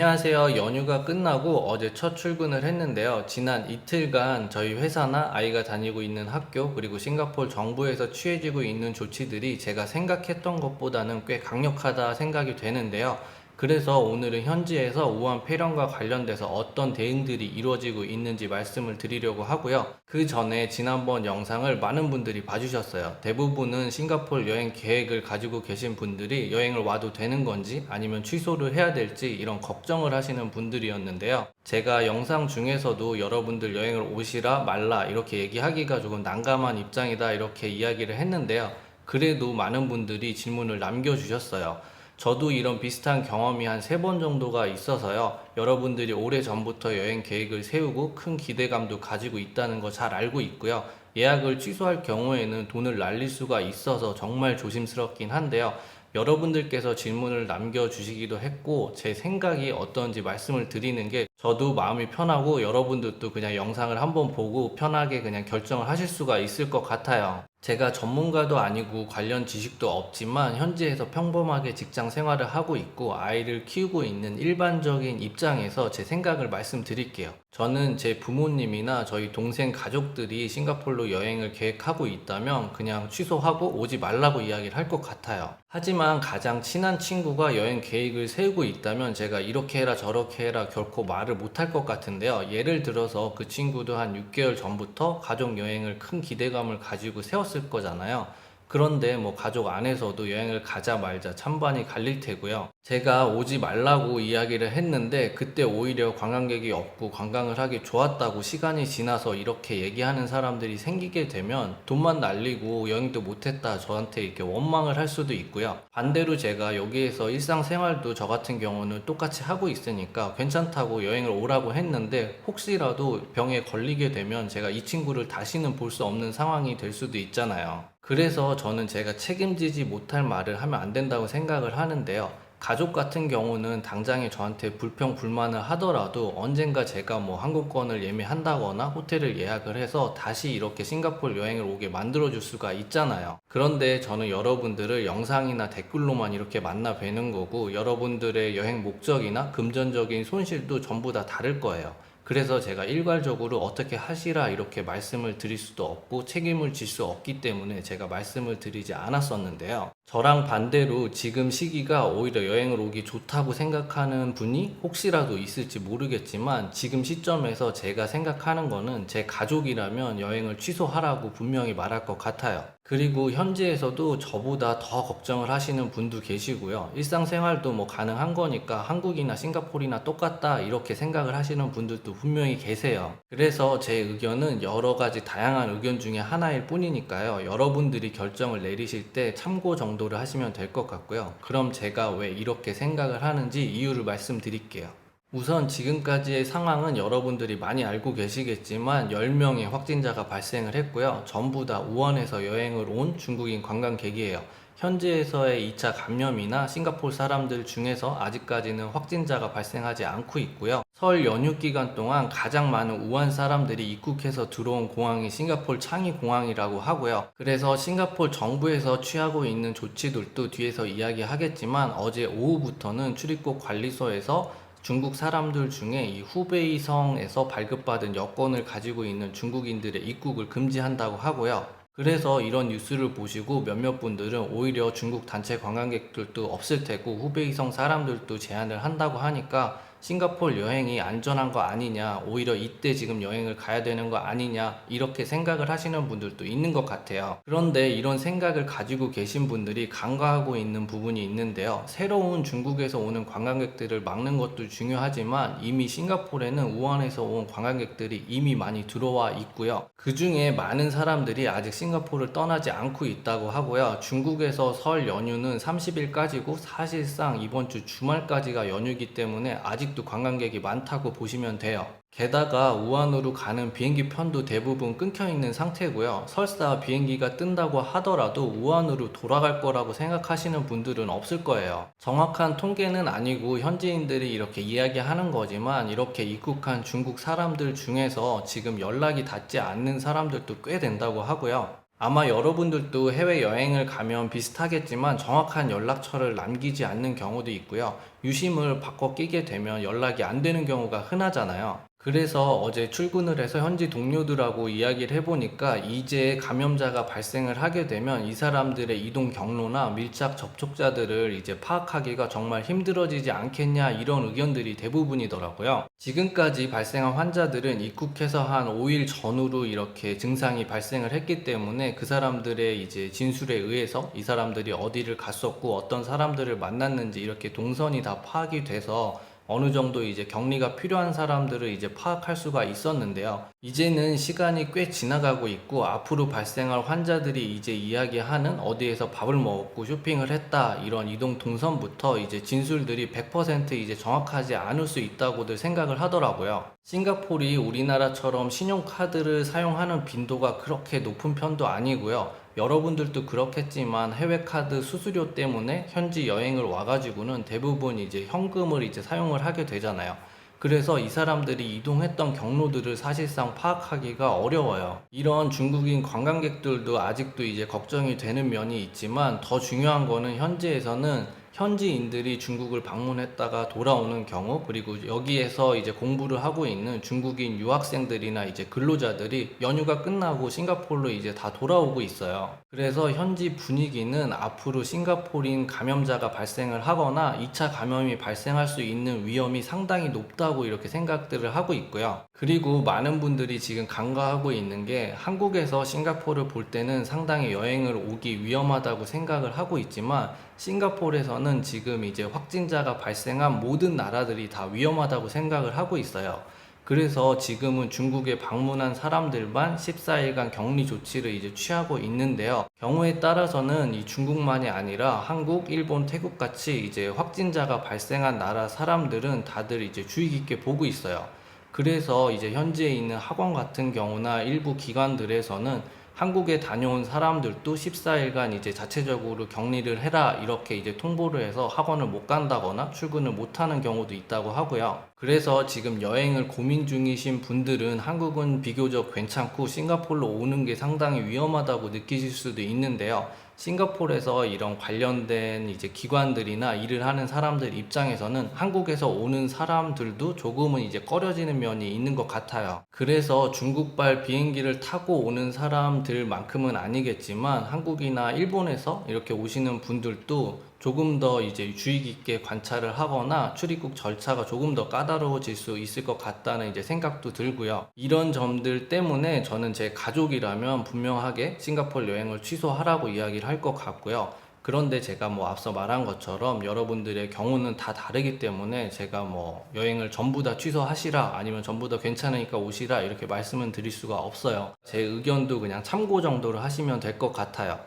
안녕하세요. 연휴가 끝나고 어제 첫 출근을 했는데요. 지난 이틀간 저희 회사나 아이가 다니고 있는 학교, 그리고 싱가포르 정부에서 취해지고 있는 조치들이 제가 생각했던 것보다는 꽤 강력하다 생각이 되는데요. 그래서 오늘은 현지에서 우한 폐렴과 관련돼서 어떤 대응들이 이루어지고 있는지 말씀을 드리려고 하고요. 그 전에 지난번 영상을 많은 분들이 봐주셨어요. 대부분은 싱가포르 여행 계획을 가지고 계신 분들이 여행을 와도 되는 건지 아니면 취소를 해야 될지 이런 걱정을 하시는 분들이었는데요. 제가 영상 중에서도 여러분들 여행을 오시라 말라 이렇게 얘기하기가 조금 난감한 입장이다 이렇게 이야기를 했는데요. 그래도 많은 분들이 질문을 남겨주셨어요. 저도 이런 비슷한 경험이 한 3번 정도가 있어서요. 여러분들이 오래전부터 여행 계획을 세우고 큰 기대감도 가지고 있다는 거 잘 알고 있고요. 예약을 취소할 경우에는 돈을 날릴 수가 있어서 정말 조심스럽긴 한데요. 여러분들께서 질문을 남겨주시기도 했고 제 생각이 어떤지 말씀을 드리는 게 저도 마음이 편하고 여러분들도 그냥 영상을 한번 보고 편하게 그냥 결정을 하실 수가 있을 것 같아요. 제가 전문가도 아니고 관련 지식도 없지만 현지에서 평범하게 직장 생활을 하고 있고 아이를 키우고 있는 일반적인 입장에서 제 생각을 말씀드릴게요. 저는 제 부모님이나 저희 동생 가족들이 싱가포르로 여행을 계획하고 있다면 그냥 취소하고 오지 말라고 이야기를 할 것 같아요. 하지만 가장 친한 친구가 여행 계획을 세우고 있다면 제가 이렇게 해라 저렇게 해라 결코 말을 못할 것 같은데요. 예를 들어서 그 친구도 한 6개월 전부터 가족 여행을 큰 기대감을 가지고 세웠을 거잖아요. 그런데 뭐 가족 안에서도 여행을 가자 말자 찬반이 갈릴 테고요. 제가 오지 말라고 이야기를 했는데 그때 오히려 관광객이 없고 관광을 하기 좋았다고 시간이 지나서 이렇게 얘기하는 사람들이 생기게 되면 돈만 날리고 여행도 못했다 저한테 이렇게 원망을 할 수도 있고요. 반대로 제가 여기에서 일상생활도 저 같은 경우는 똑같이 하고 있으니까 괜찮다고 여행을 오라고 했는데 혹시라도 병에 걸리게 되면 제가 이 친구를 다시는 볼 수 없는 상황이 될 수도 있잖아요. 그래서 저는 제가 책임지지 못할 말을 하면 안 된다고 생각을 하는데요. 가족 같은 경우는 당장에 저한테 불평, 불만을 하더라도 언젠가 제가 뭐 항공권을 예매한다거나 호텔을 예약을 해서 다시 이렇게 싱가포르 여행을 오게 만들어줄 수가 있잖아요. 그런데 저는 여러분들을 영상이나 댓글로만 이렇게 만나 뵈는 거고 여러분들의 여행 목적이나 금전적인 손실도 전부 다 다를 거예요. 그래서 제가 일괄적으로 어떻게 하시라 이렇게 말씀을 드릴 수도 없고 책임을 질 수 없기 때문에 제가 말씀을 드리지 않았었는데요. 저랑 반대로 지금 시기가 오히려 여행을 오기 좋다고 생각하는 분이 혹시라도 있을지 모르겠지만 지금 시점에서 제가 생각하는 거는 제 가족이라면 여행을 취소하라고 분명히 말할 것 같아요. 그리고 현지에서도 저보다 더 걱정을 하시는 분도 계시고요. 일상생활도 뭐 가능한 거니까 한국이나 싱가포르나 똑같다 이렇게 생각을 하시는 분들도 분명히 계세요. 그래서 제 의견은 여러 가지 다양한 의견 중에 하나일 뿐이니까요. 여러분들이 결정을 내리실 때 참고 정도를 하시면 될 것 같고요. 그럼 제가 왜 이렇게 생각을 하는지 이유를 말씀드릴게요. 우선 지금까지의 상황은 여러분들이 많이 알고 계시겠지만 10명의 확진자가 발생을 했고요. 전부 다 우한에서 여행을 온 중국인 관광객이에요. 현지에서의 2차 감염이나 싱가포르 사람들 중에서 아직까지는 확진자가 발생하지 않고 있고요. 설 연휴 기간 동안 가장 많은 우한 사람들이 입국해서 들어온 공항이 싱가포르 창이 공항이라고 하고요. 그래서 싱가포르 정부에서 취하고 있는 조치들도 뒤에서 이야기하겠지만 어제 오후부터는 출입국 관리소에서 중국 사람들 중에 이 후베이 성에서 발급받은 여권을 가지고 있는 중국인들의 입국을 금지한다고 하고요. 그래서 이런 뉴스를 보시고 몇몇 분들은 오히려 중국 단체 관광객들도 없을 테고 후베이성 사람들도 제한을 한다고 하니까 싱가포르 여행이 안전한 거 아니냐, 오히려 이때 지금 여행을 가야 되는 거 아니냐 이렇게 생각을 하시는 분들도 있는 것 같아요. 그런데 이런 생각을 가지고 계신 분들이 간과하고 있는 부분이 있는데요. 새로운 중국에서 오는 관광객들을 막는 것도 중요하지만 이미 싱가포르에는 우한에서 온 관광객들이 이미 많이 들어와 있고요. 그 중에 많은 사람들이 아직 싱가포르를 떠나지 않고 있다고 하고요. 중국에서 설 연휴는 30일까지고 사실상 이번 주 주말까지가 연휴이기 때문에 아직도 관광객이 많다고 보시면 돼요. 게다가 우한으로 가는 비행기 편도 대부분 끊겨 있는 상태고요. 설사 비행기가 뜬다고 하더라도 우한으로 돌아갈 거라고 생각하시는 분들은 없을 거예요. 정확한 통계는 아니고 현지인들이 이렇게 이야기하는 거지만 이렇게 입국한 중국 사람들 중에서 지금 연락이 닿지 않는 사람들도 꽤 된다고 하고요. 아마 여러분들도 해외여행을 가면 비슷하겠지만 정확한 연락처를 남기지 않는 경우도 있고요. 유심을 바꿔 끼게 되면 연락이 안 되는 경우가 흔하잖아요. 그래서 어제 출근을 해서 현지 동료들하고 이야기를 해보니까 이제 감염자가 발생을 하게 되면 이 사람들의 이동 경로나 밀착 접촉자들을 이제 파악하기가 정말 힘들어지지 않겠냐, 이런 의견들이 대부분이더라고요. 지금까지 발생한 환자들은 입국해서 한 5일 전후로 이렇게 증상이 발생을 했기 때문에 그 사람들의 이제 진술에 의해서 이 사람들이 어디를 갔었고 어떤 사람들을 만났는지 이렇게 동선이 다 파악이 돼서 어느 정도 이제 격리가 필요한 사람들을 이제 파악할 수가 있었는데요. 이제는 시간이 꽤 지나가고 있고 앞으로 발생할 환자들이 이제 이야기하는 어디에서 밥을 먹었고 쇼핑을 했다, 이런 이동 동선부터 이제 진술들이 100% 이제 정확하지 않을 수 있다고들 생각을 하더라고요. 싱가포르이 우리나라처럼 신용카드를 사용하는 빈도가 그렇게 높은 편도 아니고요. 여러분들도 그렇겠지만 해외카드 수수료 때문에 현지 여행을 와가지고는 대부분 이제 현금을 이제 사용을 하게 되잖아요. 그래서 이 사람들이 이동했던 경로들을 사실상 파악하기가 어려워요. 이런 중국인 관광객들도 아직도 이제 걱정이 되는 면이 있지만, 더 중요한 거는 현지에서는 현지인들이 중국을 방문했다가 돌아오는 경우, 그리고 여기에서 이제 공부를 하고 있는 중국인 유학생들이나 이제 근로자들이 연휴가 끝나고 싱가포르로 이제 다 돌아오고 있어요. 그래서 현지 분위기는 앞으로 싱가포르인 감염자가 발생을 하거나 2차 감염이 발생할 수 있는 위험이 상당히 높다고 이렇게 생각들을 하고 있고요. 그리고 많은 분들이 지금 간과하고 있는 게, 한국에서 싱가포르를 볼 때는 상당히 여행을 오기 위험하다고 생각을 하고 있지만 싱가포르에서는 지금 이제 확진자가 발생한 모든 나라들이 다 위험하다고 생각을 하고 있어요. 그래서 지금은 중국에 방문한 사람들만 14일간 격리 조치를 이제 취하고 있는데요. 경우에 따라서는 이 중국만이 아니라 한국, 일본, 태국 같이 이제 확진자가 발생한 나라 사람들은 다들 이제 주의 깊게 보고 있어요. 그래서 이제 현지에 있는 학원 같은 경우나 일부 기관들에서는 한국에 다녀온 사람들도 14일간 이제 자체적으로 격리를 해라, 이렇게 이제 통보를 해서 학원을 못 간다거나 출근을 못 하는 경우도 있다고 하고요. 그래서 지금 여행을 고민 중이신 분들은 한국은 비교적 괜찮고 싱가포르로 오는 게 상당히 위험하다고 느끼실 수도 있는데요. 싱가포르에서 이런 관련된 이제 기관들이나 일을 하는 사람들 입장에서는 한국에서 오는 사람들도 조금은 이제 꺼려지는 면이 있는 것 같아요. 그래서 중국발 비행기를 타고 오는 사람들만큼은 아니겠지만 한국이나 일본에서 이렇게 오시는 분들도 조금 더 이제 주의 깊게 관찰을 하거나 출입국 절차가 조금 더 까다로워질 수 있을 것 같다는 이제 생각도 들고요. 이런 점들 때문에 저는 제 가족이라면 분명하게 싱가포르 여행을 취소하라고 이야기를 할 것 같고요. 그런데 제가 뭐 앞서 말한 것처럼 여러분들의 경우는 다 다르기 때문에 제가 뭐 여행을 전부 다 취소하시라, 아니면 전부 다 괜찮으니까 오시라, 이렇게 말씀은 드릴 수가 없어요. 제 의견도 그냥 참고 정도로 하시면 될 것 같아요.